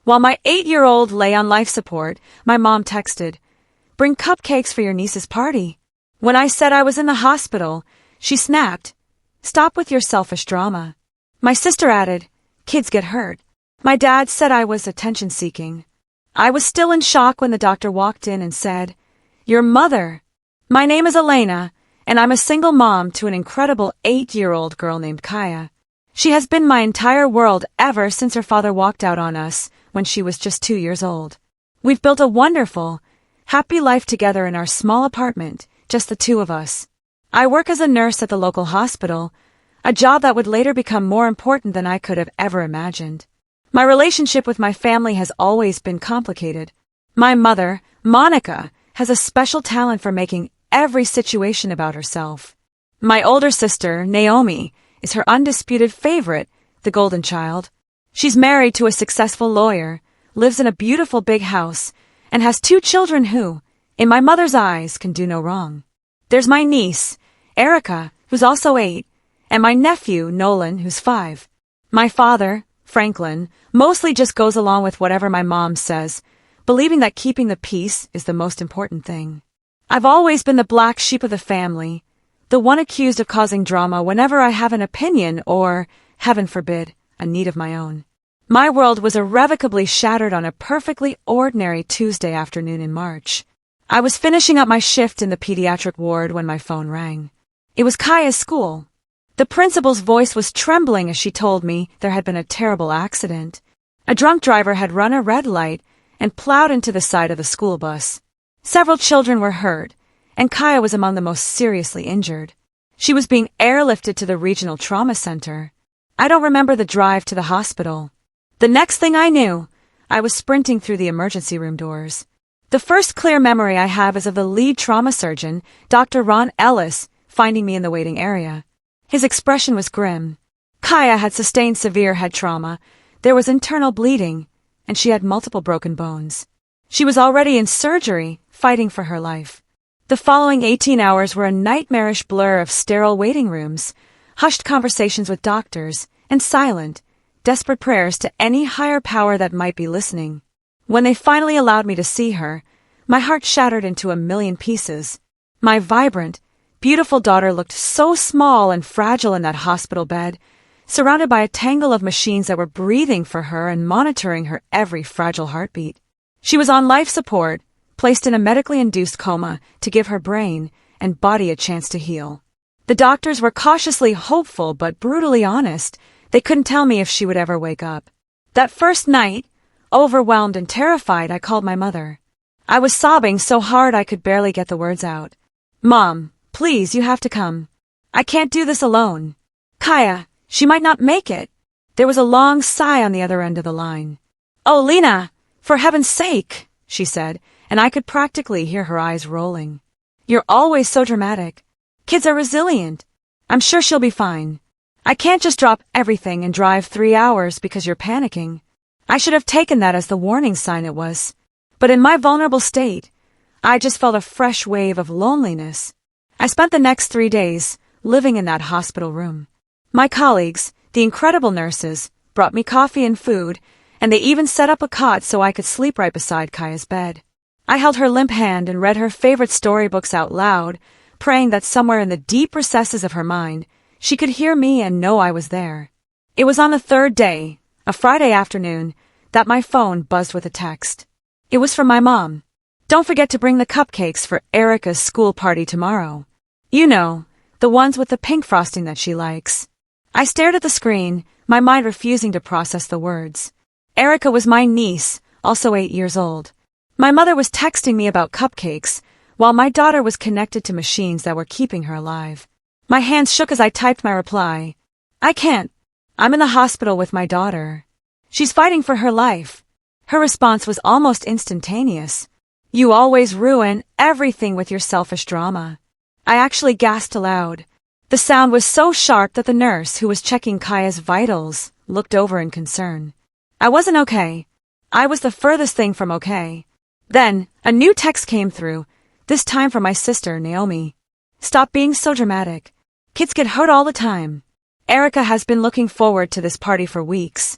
While my 8-year-old lay on life support, my mom texted, "Bring cupcakes for your niece's party." When I said I was in the hospital, she snapped, "Stop with your selfish drama." My sister added, "Kids get hurt." My dad said I was attention-seeking. I was still in shock when the doctor walked in and said, "Your mother." My name is Elena, and I'm a single mom to an incredible 8-year-old girl named Kaya. She has been my entire world ever since her father walked out on us when she was just 2 years old. We've built a wonderful, happy life together in our small apartment, just the two of us. I work as a nurse at the local hospital, a job that would later become more important than I could have ever imagined. My relationship with my family has always been complicated. My mother, Monica, has a special talent for making every situation about herself. My older sister, Naomi, is her undisputed favorite, the golden child. She's married to a successful lawyer, lives in a beautiful big house, and has 2 children who, in my mother's eyes, can do no wrong. There's my niece, Erica, who's also 8, and my nephew, Nolan, who's 5. My father, Franklin, mostly just goes along with whatever my mom says, believing that keeping the peace is the most important thing. I've always been the black sheep of the family, the one accused of causing drama whenever I have an opinion or, heaven forbid, a need of my own. My world was irrevocably shattered on a perfectly ordinary Tuesday afternoon in March. I was finishing up my shift in the pediatric ward when my phone rang. It was Kaya's school. The principal's voice was trembling as she told me there had been a terrible accident. A drunk driver had run a red light and plowed into the side of the school bus. Several children were hurt, and Kaya was among the most seriously injured. She was being airlifted to the regional trauma center. I don't remember the drive to the hospital. The next thing I knew, I was sprinting through the emergency room doors. The first clear memory I have is of the lead trauma surgeon, Dr. Ron Ellis, finding me in the waiting area. His expression was grim. Kaya had sustained severe head trauma, there was internal bleeding, and she had multiple broken bones. She was already in surgery, fighting for her life. The following 18 hours were a nightmarish blur of sterile waiting rooms, hushed conversations with doctors, and silent, desperate prayers to any higher power that might be listening. When they finally allowed me to see her, my heart shattered into a million pieces. My vibrant, beautiful daughter looked so small and fragile in that hospital bed, surrounded by a tangle of machines that were breathing for her and monitoring her every fragile heartbeat. She was on life support, placed in a medically induced coma to give her brain and body a chance to heal. The doctors were cautiously hopeful but brutally honest. They couldn't tell me if she would ever wake up. That first night, overwhelmed and terrified, I called my mother. I was sobbing so hard I could barely get the words out. "Mom, please, you have to come. I can't do this alone. Kaya, she might not make it." There was a long sigh on the other end of the line. "Oh, Lena, for heaven's sake," she said, and I could practically hear her eyes rolling. "You're always so dramatic. Kids are resilient. I'm sure she'll be fine. I can't just drop everything and drive 3 hours because you're panicking." I should have taken that as the warning sign it was. But in my vulnerable state, I just felt a fresh wave of loneliness. I spent the next 3 days living in that hospital room. My colleagues, the incredible nurses, brought me coffee and food, and they even set up a cot so I could sleep right beside Kaya's bed. I held her limp hand and read her favorite storybooks out loud, praying that somewhere in the deep recesses of her mind, she could hear me and know I was there. It was on the 3rd day, a Friday afternoon, that my phone buzzed with a text. It was from my mom. "Don't forget to bring the cupcakes for Erica's school party tomorrow. You know, the ones with the pink frosting that she likes." I stared at the screen, my mind refusing to process the words. Erica was my niece, also 8 years old. My mother was texting me about cupcakes, while my daughter was connected to machines that were keeping her alive. My hands shook as I typed my reply. "I can't. I'm in the hospital with my daughter. She's fighting for her life." Her response was almost instantaneous. "You always ruin everything with your selfish drama." I actually gasped aloud. The sound was so sharp that the nurse, who was checking Kaya's vitals, looked over in concern. I wasn't okay. I was the furthest thing from okay. Then, a new text came through, this time from my sister, Naomi. "Stop being so dramatic. Kids get hurt all the time. Erica has been looking forward to this party for weeks.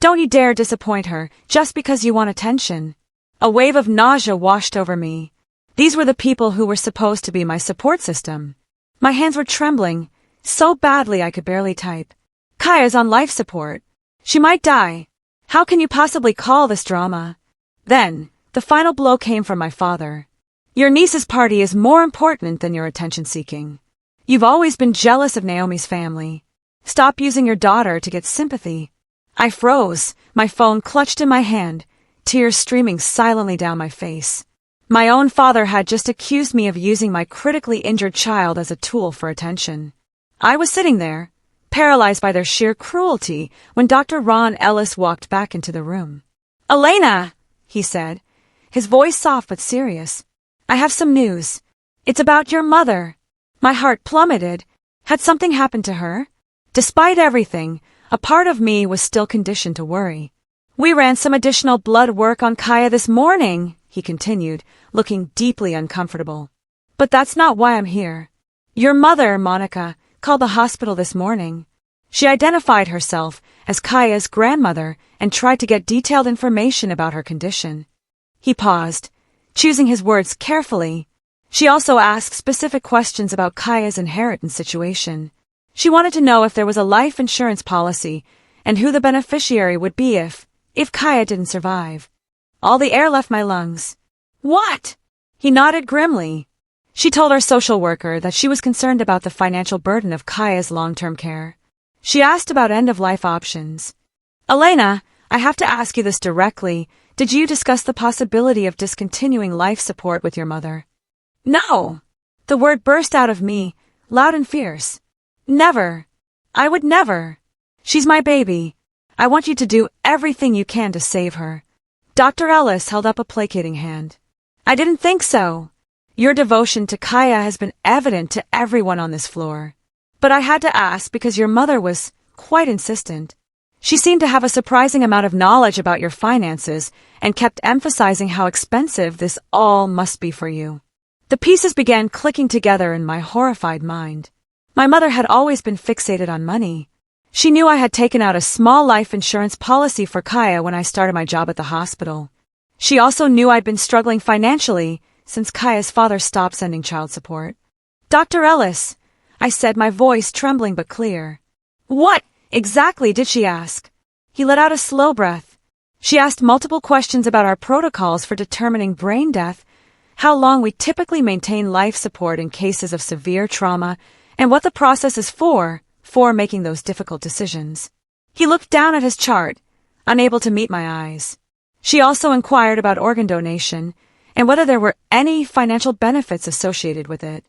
Don't you dare disappoint her just because you want attention. A wave of nausea washed over me. These were the people who were supposed to be my support system. My hands were trembling, so badly I could barely type. Kaya's on life support. She might die. How can you possibly call this drama? Then, the final blow came from my father. Your niece's party is more important than your attention-seeking. You've always been jealous of Naomi's family. Stop using your daughter to get sympathy. I froze, my phone clutched in my hand, tears streaming silently down my face. My own father had just accused me of using my critically injured child as a tool for attention. I was sitting there, paralyzed by their sheer cruelty, when Dr. Ron Ellis walked back into the room. "Elena," he said, his voice soft but serious. "I have some news. It's about your mother." My heart plummeted. Had something happened to her? Despite everything, a part of me was still conditioned to worry. "We ran some additional blood work on Kaya this morning," he continued, looking deeply uncomfortable. "But that's not why I'm here. Your mother, Monica, called the hospital this morning. She identified herself as Kaya's grandmother and tried to get detailed information about her condition." He paused, choosing his words carefully. She also asked specific questions about Kaya's inheritance situation. She wanted to know if there was a life insurance policy and who the beneficiary would be if Kaya didn't survive. All the air left my lungs. "What?" He nodded grimly. She told our social worker that she was concerned about the financial burden of Kaya's long-term care. She asked about end-of-life options. "Elena, I have to ask you this directly. Did you discuss the possibility of discontinuing life support with your mother?" "No." The word burst out of me, loud and fierce. "Never. I would never. She's my baby. I want you to do everything you can to save her." Dr. Ellis held up a placating hand. "I didn't think so. Your devotion to Kaya has been evident to everyone on this floor. But I had to ask because your mother was quite insistent. She seemed to have a surprising amount of knowledge about your finances and kept emphasizing how expensive this all must be for you." The pieces began clicking together in my horrified mind. My mother had always been fixated on money. She knew I had taken out a small life insurance policy for Kaya when I started my job at the hospital. She also knew I'd been struggling financially since Kaya's father stopped sending child support. "Dr. Ellis," I said, my voice trembling but clear. "What exactly did she ask?" He let out a slow breath. "She asked multiple questions about our protocols for determining brain death, how long we typically maintain life support in cases of severe trauma, and what the process is for making those difficult decisions." He looked down at his chart, unable to meet my eyes. She also inquired about organ donation and whether there were any financial benefits associated with it.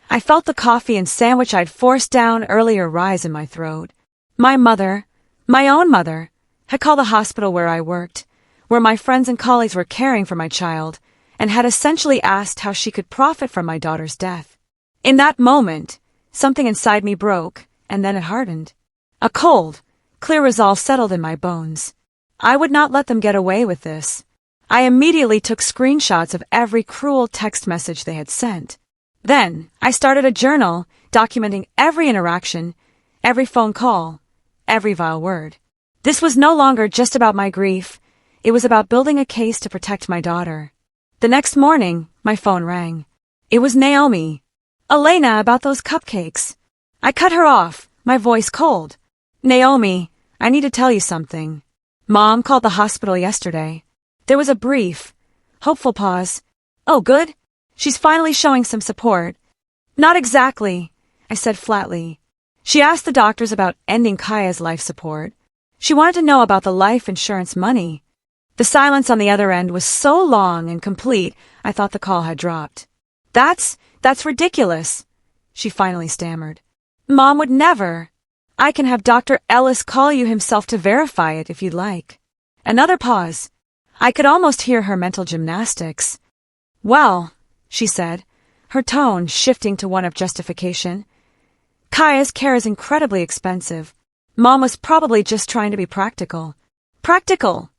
I felt the coffee and sandwich I'd forced down earlier rise in my throat. My mother, my own mother, had called the hospital where I worked, where my friends and colleagues were caring for my child, and had essentially asked how she could profit from my daughter's death. In that moment, something inside me broke, and then it hardened. A cold, clear resolve settled in my bones. I would not let them get away with this. I immediately took screenshots of every cruel text message they had sent. Then, I started a journal documenting every interaction, every phone call, every vile word. This was no longer just about my grief. It was about building a case to protect my daughter. The next morning, my phone rang. It was Naomi. "Elena, about those cupcakes." I cut her off, my voice cold. "Naomi, I need to tell you something. Mom called the hospital yesterday." There was a brief, hopeful pause. "Oh, good? She's finally showing some support." "Not exactly," I said flatly. "She asked the doctors about ending Kaya's life support. She wanted to know about the life insurance money." The silence on the other end was so long and complete, I thought the call had dropped. That's ridiculous," she finally stammered. "Mom would never. I can have Dr. Ellis call you himself to verify it if you'd like." Another pause. I could almost hear her mental gymnastics. "Well," she said, her tone shifting to one of justification, "Kaya's care is incredibly expensive. Mom was probably just trying to be practical." Practical?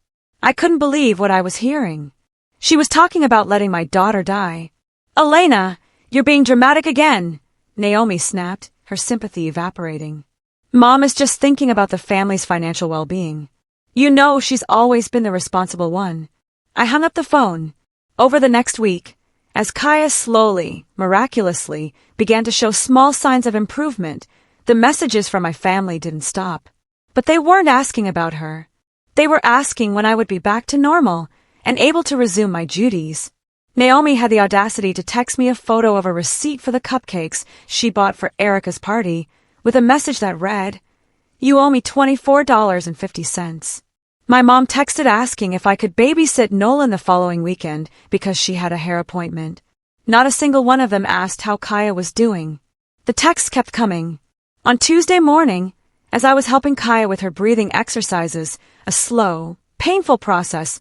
I couldn't believe what I was hearing. She was talking about letting my daughter die. "Elena, you're being dramatic again," Naomi snapped, her sympathy evaporating. "Mom is just thinking about the family's financial well-being. You know she's always been the responsible one. I hung up the phone. Over the next week, as Kaya slowly, miraculously, began to show small signs of improvement, the messages from my family didn't stop. But they weren't asking about her. They were asking when I would be back to normal and able to resume my duties. Naomi had the audacity to text me a photo of a receipt for the cupcakes she bought for Erica's party, with a message that read, "You owe me $24.50. My mom texted asking if I could babysit Nolan the following weekend because she had a hair appointment. Not a single one of them asked how Kaya was doing. The texts kept coming. On Tuesday morning, as I was helping Kaya with her breathing exercises, a slow, painful process,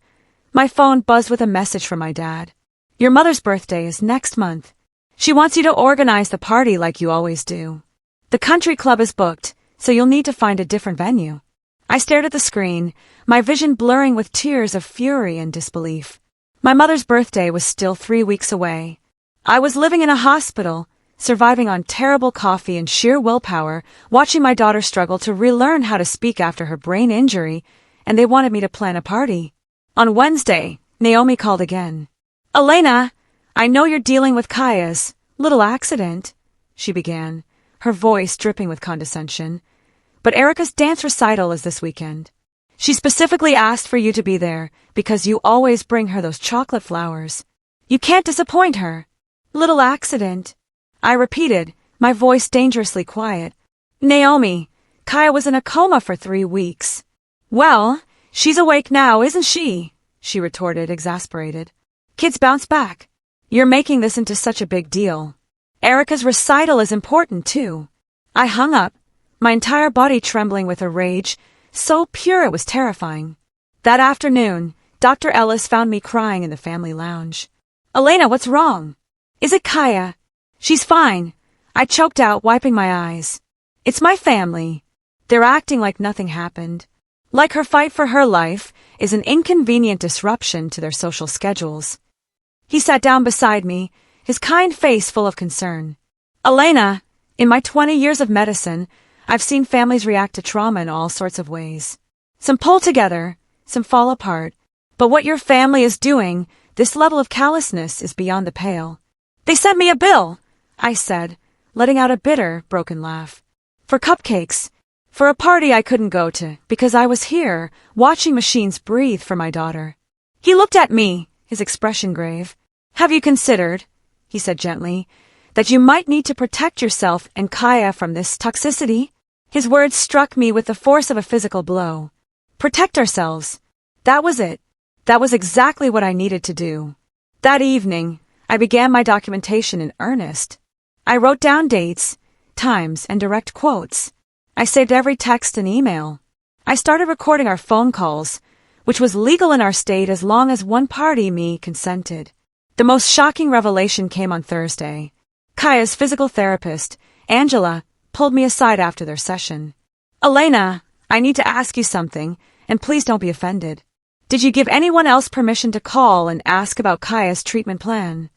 my phone buzzed with a message from my dad. Your mother's birthday is next month. She wants you to organize the party like you always do. The country club is booked, so you'll need to find a different venue. I stared at the screen, my vision blurring with tears of fury and disbelief. My mother's birthday was still 3 weeks away. I was living in a hospital, surviving on terrible coffee and sheer willpower, watching my daughter struggle to relearn how to speak after her brain injury, and they wanted me to plan a party. On Wednesday, Naomi called again. Elena, I know you're dealing with Kaya's little accident, she began, her voice dripping with condescension. But Erica's dance recital is this weekend. She specifically asked for you to be there because you always bring her those chocolate flowers. You can't disappoint her. Little accident, I repeated, my voice dangerously quiet. Naomi, Kaya was in a coma for 3 weeks. Well, she's awake now, isn't she? She retorted, exasperated. Kids bounce back. You're making this into such a big deal. Erica's recital is important, too. I hung up, my entire body trembling with a rage, so pure it was terrifying. That afternoon, Dr. Ellis found me crying in the family lounge. Elena, what's wrong? Is it Kaya? She's fine, I choked out, wiping my eyes. It's my family. They're acting like nothing happened. Like her fight for her life is an inconvenient disruption to their social schedules. He sat down beside me, his kind face full of concern. Elena, in my 20 years of medicine, I've seen families react to trauma in all sorts of ways. Some pull together, some fall apart. But what your family is doing, this level of callousness, is beyond the pale. They sent me a bill, I said, letting out a bitter, broken laugh. For cupcakes. For a party I couldn't go to because I was here, watching machines breathe for my daughter. He looked at me, his expression grave. Have you considered, he said gently, that you might need to protect yourself and Kaya from this toxicity? His words struck me with the force of a physical blow. Protect ourselves. That was it. That was exactly what I needed to do. That evening, I began my documentation in earnest. I wrote down dates, times, and direct quotes. I saved every text and email. I started recording our phone calls, which was legal in our state as long as one party, me, consented. The most shocking revelation came on Thursday. Kaya's physical therapist, Angela, pulled me aside after their session. Elena, I need to ask you something, and please don't be offended. Did you give anyone else permission to call and ask about Kaya's treatment plan?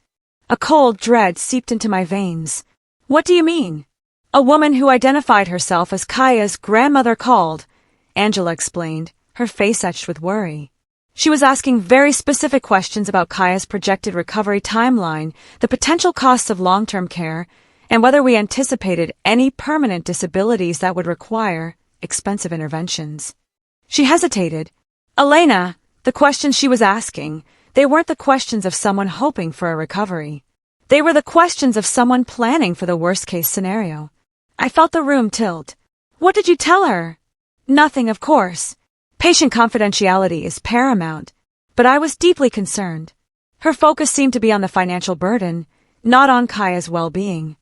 A cold dread seeped into my veins. What do you mean? A woman who identified herself as Kaya's grandmother called, Angela explained, her face etched with worry. She was asking very specific questions about Kaya's projected recovery timeline, the potential costs of long-term care, and whether we anticipated any permanent disabilities that would require expensive interventions. She hesitated. Elena, the questions she was asking, they weren't the questions of someone hoping for a recovery. They were the questions of someone planning for the worst-case scenario. I felt the room tilt. What did you tell her? Nothing, of course. Patient confidentiality is paramount, but I was deeply concerned. Her focus seemed to be on the financial burden, not on Kaya's well-being.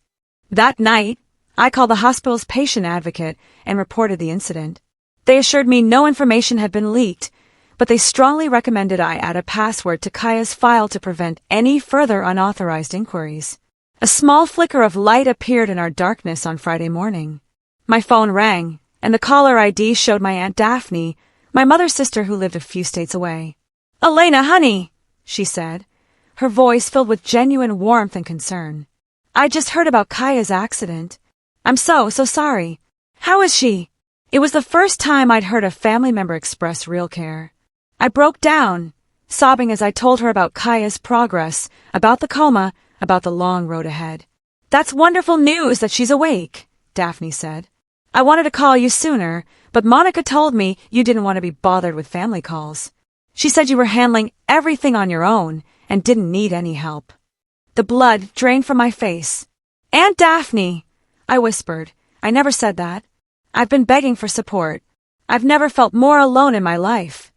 That night, I called the hospital's patient advocate and reported the incident. They assured me no information had been leaked, but they strongly recommended I add a password to Kaya's file to prevent any further unauthorized inquiries. A small flicker of light appeared in our darkness on Friday morning. My phone rang, and the caller ID showed my Aunt Daphne, my mother's sister who lived a few states away. Elena, honey, she said, her voice filled with genuine warmth and concern. I just heard about Kaya's accident. I'm so sorry. How is she? It was the first time I'd heard a family member express real care. I broke down, sobbing as I told her about Kaya's progress, about the coma, about the long road ahead. "That's wonderful news that she's awake," Daphne said. "I wanted to call you sooner, but Monica told me you didn't want to be bothered with family calls. She said you were handling everything on your own and didn't need any help." The blood drained from my face. "Aunt Daphne," I whispered. "I never said that. I've been begging for support. I've never felt more alone in my life."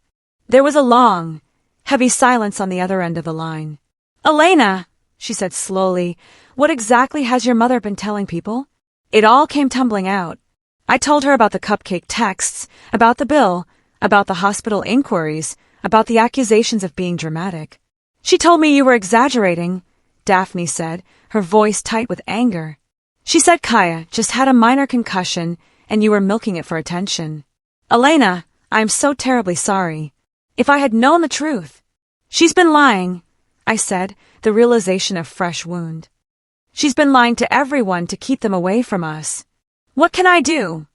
There was a long, heavy silence on the other end of the line. "Elena," she said slowly, "what exactly has your mother been telling people?" It all came tumbling out. I told her about the cupcake texts, about the bill, about the hospital inquiries, about the accusations of being dramatic. "She told me you were exaggerating," Daphne said, her voice tight with anger. "She said Kaya just had a minor concussion and you were milking it for attention." "Elena, I am so terribly sorry. If I had known the truth." "She's been lying," I said, the realization of fresh wound. "She's been lying to everyone to keep them away from us." "What can I do?"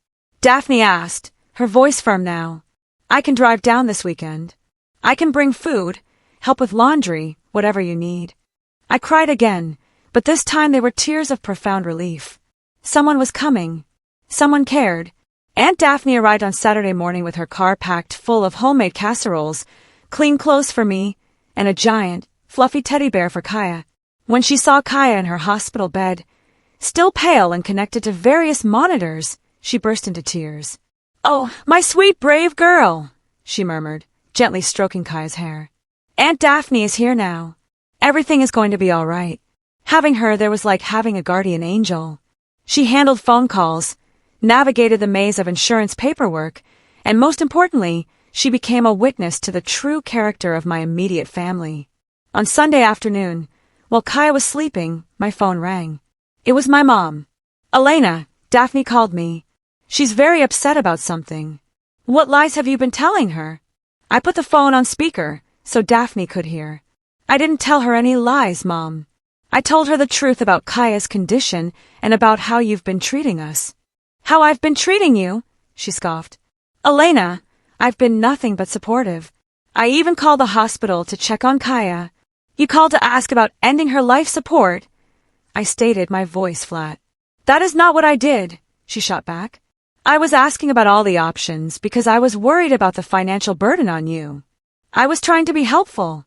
Daphne asked, her voice firm now. "I can drive down this weekend. I can bring food, help with laundry, whatever you need." I cried again, but this time they were tears of profound relief. Someone was coming. Someone cared. Aunt Daphne arrived on Saturday morning with her car packed full of homemade casseroles, clean clothes for me, and a giant, fluffy teddy bear for Kaya. When she saw Kaya in her hospital bed, still pale and connected to various monitors, she burst into tears. "Oh, my sweet brave girl," she murmured, gently stroking Kaya's hair. "Aunt Daphne is here now. Everything is going to be all right." Having her there was like having a guardian angel. She handled phone calls, navigated the maze of insurance paperwork, and most importantly, she became a witness to the true character of my immediate family. On Sunday afternoon, while Kaya was sleeping, my phone rang. It was my mom. "Elena," Daphne called me. "She's very upset about something." "What lies have you been telling her?" I put the phone on speaker so Daphne could hear. "I didn't tell her any lies, Mom. I told her the truth about Kaya's condition and about how you've been treating us." "How I've been treating you?" she scoffed. "Elena, I've been nothing but supportive. I even called the hospital to check on Kaya. You called to ask about ending her life support?" I stated, my voice flat. "That is not what I did," she shot back. "I was asking about all the options because I was worried about the financial burden on you. I was trying to be helpful."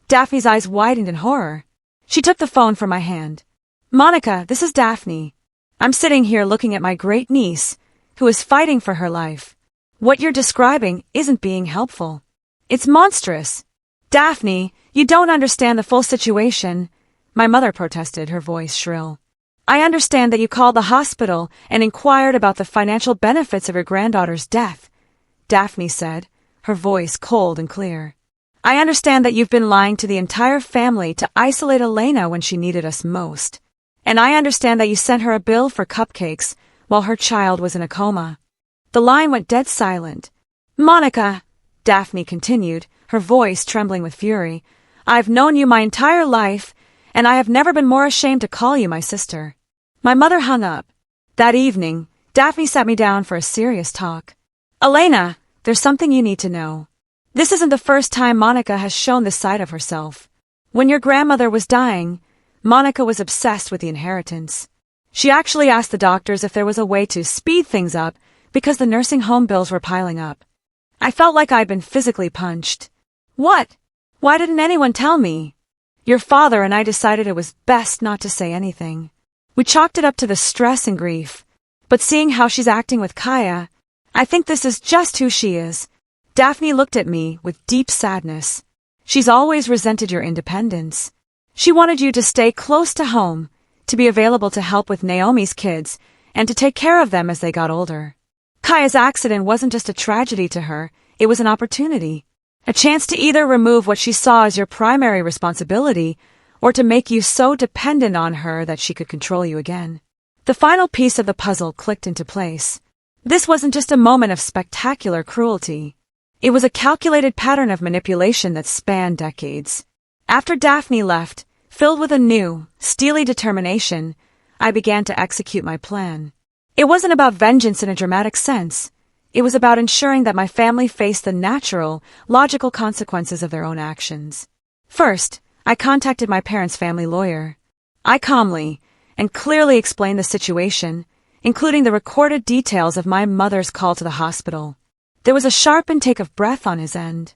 Daphne's eyes widened in horror. She took the phone from my hand. "Monica, this is Daphne. I'm sitting here looking at my great niece, who is fighting for her life. What you're describing isn't being helpful. It's monstrous." "Daphne, you don't understand the full situation," my mother protested, her voice shrill. "I understand that you called the hospital and inquired about the financial benefits of your granddaughter's death," Daphne said, her voice cold and clear. "I understand that you've been lying to the entire family to isolate Elena when she needed us most. And I understand that you sent her a bill for cupcakes while her child was in a coma." The line went dead silent. "Monica," Daphne continued, her voice trembling with fury, "I've known you my entire life, and I have never been more ashamed to call you my sister." My mother hung up. That evening, Daphne sat me down for a serious talk. "Elena, there's something you need to know. This isn't the first time Monica has shown this side of herself. When your grandmother was dying, Monica was obsessed with the inheritance. She actually asked the doctors if there was a way to speed things up because the nursing home bills were piling up. I felt like I'd been physically punched. "What? Why didn't anyone tell me?" "Your father and I decided it was best not to say anything. We chalked it up to the stress and grief. But seeing how she's acting with Kaya, I think this is just who she is." Daphne looked at me with deep sadness. "She's always resented your independence. She wanted you to stay close to home, to be available to help with Naomi's kids, and to take care of them as they got older. Kaya's accident wasn't just a tragedy to her, it was an opportunity. A chance to either remove what she saw as your primary responsibility, or to make you so dependent on her that she could control you again." The final piece of the puzzle clicked into place. This wasn't just a moment of spectacular cruelty. It was a calculated pattern of manipulation that spanned decades. After Daphne left, filled with a new, steely determination, I began to execute my plan. It wasn't about vengeance in a dramatic sense. It was about ensuring that my family faced the natural, logical consequences of their own actions. First, I contacted my parents' family lawyer. I calmly and clearly explained the situation, including the recorded details of my mother's call to the hospital. There was a sharp intake of breath on his end.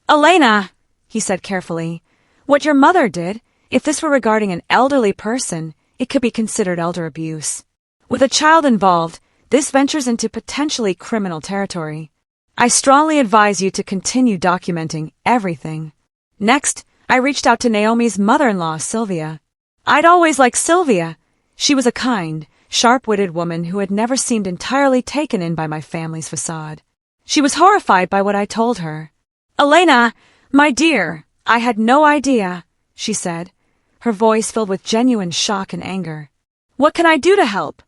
"Elena," he said carefully, "what your mother did, if this were regarding an elderly person, it could be considered elder abuse. With a child involved, this ventures into potentially criminal territory. I strongly advise you to continue documenting everything." Next, I reached out to Naomi's mother-in-law, Sylvia. I'd always liked Sylvia. She was a kind, sharp-witted woman who had never seemed entirely taken in by my family's facade. She was horrified by what I told her. "Elena, my dear, I had no idea," she said, her voice filled with genuine shock and anger. "What can I do to help?"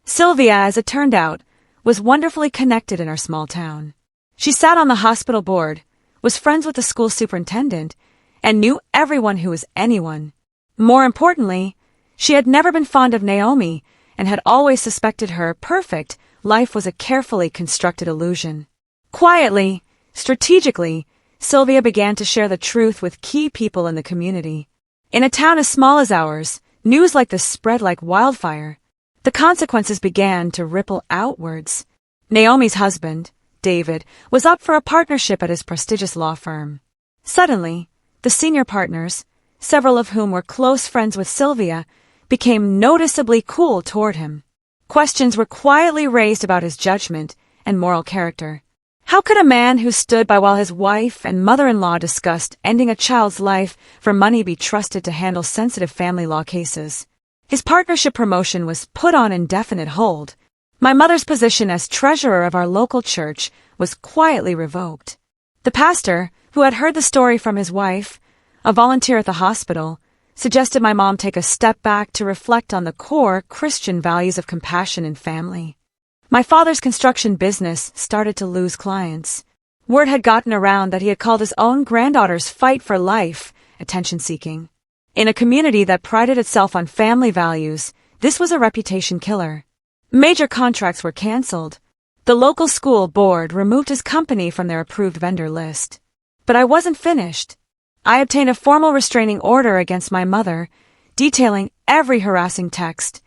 Sylvia, as it turned out, was wonderfully connected in our small town. She sat on the hospital board, was friends with the school superintendent, and knew everyone who was anyone. More importantly, she had never been fond of Naomi and had always suspected her perfect life was a carefully constructed illusion. Quietly, strategically, Sylvia began to share the truth with key people in the community. In a town as small as ours, news like this spread like wildfire. The consequences began to ripple outwards. Naomi's husband, David, was up for a partnership at his prestigious law firm. Suddenly, the senior partners, several of whom were close friends with Sylvia, became noticeably cool toward him. Questions were quietly raised about his judgment and moral character. How could a man who stood by while his wife and mother-in-law discussed ending a child's life for money be trusted to handle sensitive family law cases? His partnership promotion was put on indefinite hold. My mother's position as treasurer of our local church was quietly revoked. The pastor, who had heard the story from his wife, a volunteer at the hospital, suggested my mom take a step back to reflect on the core Christian values of compassion and family. My father's construction business started to lose clients. Word had gotten around that he had called his own granddaughter's fight for life attention-seeking. In a community that prided itself on family values, this was a reputation killer. Major contracts were canceled. The local school board removed his company from their approved vendor list. But I wasn't finished. I obtained a formal restraining order against my mother, detailing every harassing text,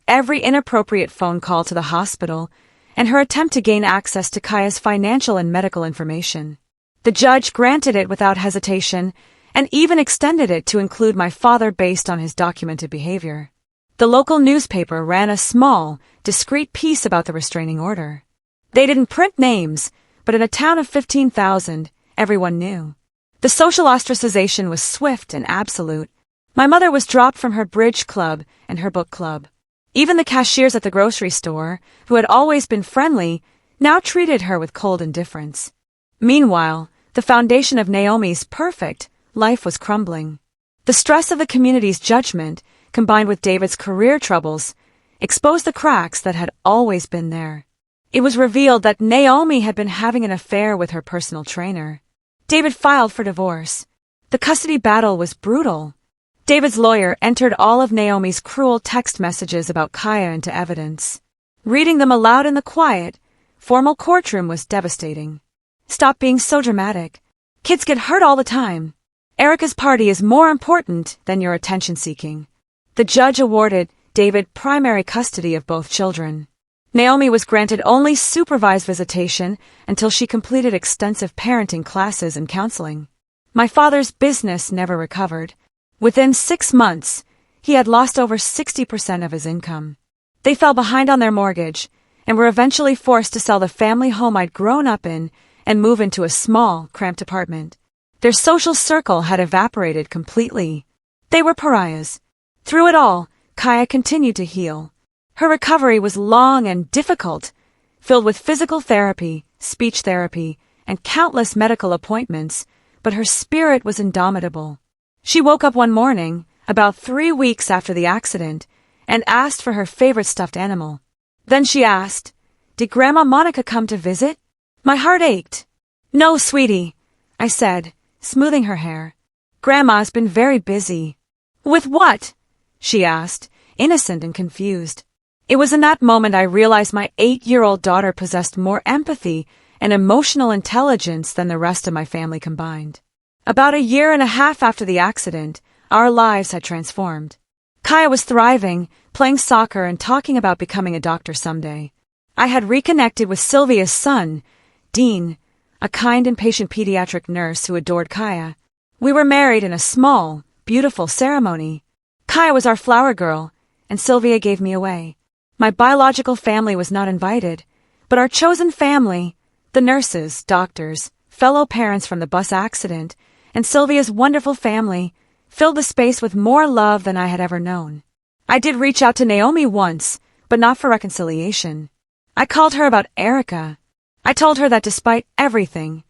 every inappropriate phone call to the hospital, and her attempt to gain access to Kaya's financial and medical information. The judge granted it without hesitation and even extended it to include my father based on his documented behavior. The local newspaper ran a small, discreet piece about the restraining order. They didn't print names, but in a town of 15,000, everyone knew. The social ostracization was swift and absolute. My mother was dropped from her bridge club and her book club. Even the cashiers at the grocery store, who had always been friendly, now treated her with cold indifference. Meanwhile, the foundation of Naomi's perfect life was crumbling. The stress of the community's judgment, combined with David's career troubles, exposed the cracks that had always been there. It was revealed that Naomi had been having an affair with her personal trainer. David filed for divorce. The custody battle was brutal. David's lawyer entered all of Naomi's cruel text messages about Kaya into evidence. Reading them aloud in the quiet, formal courtroom was devastating. "Stop being so dramatic. Kids get hurt all the time. Erica's party is more important than your attention-seeking." The judge awarded David primary custody of both children. Naomi was granted only supervised visitation until she completed extensive parenting classes and counseling. My father's business never recovered. Within 6 months, he had lost over 60% of his income. They fell behind on their mortgage and were eventually forced to sell the family home I'd grown up in and move into a small, cramped apartment. Their social circle had evaporated completely. They were pariahs. Through it all, Kaya continued to heal. Her recovery was long and difficult, filled with physical therapy, speech therapy, and countless medical appointments, but her spirit was indomitable. She woke up one morning, about 3 weeks after the accident, and asked for her favorite stuffed animal. Then she asked, "Did Grandma Monica come to visit?" My heart ached. "No, sweetie," I said, smoothing her hair. "Grandma's been very busy." "With what?" she asked, innocent and confused. It was in that moment I realized my 8-year-old daughter possessed more empathy and emotional intelligence than the rest of my family combined. About a year and a half after the accident, our lives had transformed. Kaya was thriving, playing soccer and talking about becoming a doctor someday. I had reconnected with Sylvia's son, Dean, a kind and patient pediatric nurse who adored Kaya. We were married in a small, beautiful ceremony. Kaya was our flower girl, and Sylvia gave me away. My biological family was not invited, but our chosen family, the nurses, doctors, fellow parents from the bus accident, and Sylvia's wonderful family, filled the space with more love than I had ever known. I did reach out to Naomi once, but not for reconciliation. I called her about Erica. I told her that despite everything,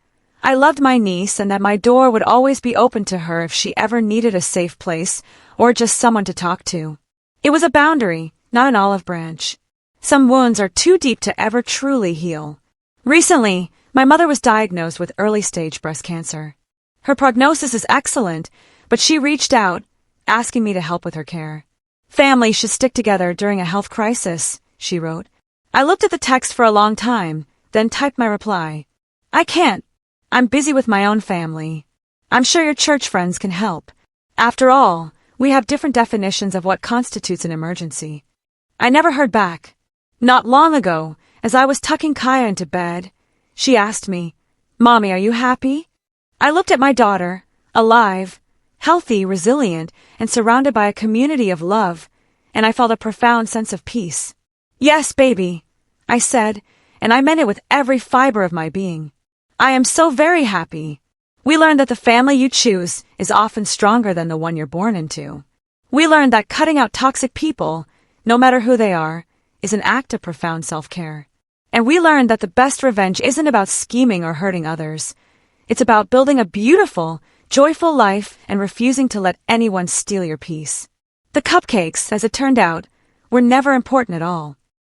I loved my niece and that my door would always be open to her if she ever needed a safe place or just someone to talk to. It was a boundary, not an olive branch. Some wounds are too deep to ever truly heal. Recently, my mother was diagnosed with early-stage breast cancer. Her prognosis is excellent, but she reached out, asking me to help with her care. Families should stick together during a health crisis, she wrote. I looked at the text for a long time, then typed my reply. I can't. I'm busy with my own family. I'm sure your church friends can help. After all, we have different definitions of what constitutes an emergency. I never heard back. Not long ago, as I was tucking Kaya into bed, she asked me, Mommy, are you happy? I looked at my daughter, alive, healthy, resilient, and surrounded by a community of love, and I felt a profound sense of peace. Yes, baby, I said, and I meant it with every fiber of my being. I am so very happy. We learned that the family you choose is often stronger than the one you're born into. We learned that cutting out toxic people, no matter who they are, is an act of profound self-care. And we learned that the best revenge isn't about scheming or hurting others. It's about building a beautiful, joyful life and refusing to let anyone steal your peace. The cupcakes, as it turned out, were never important at all.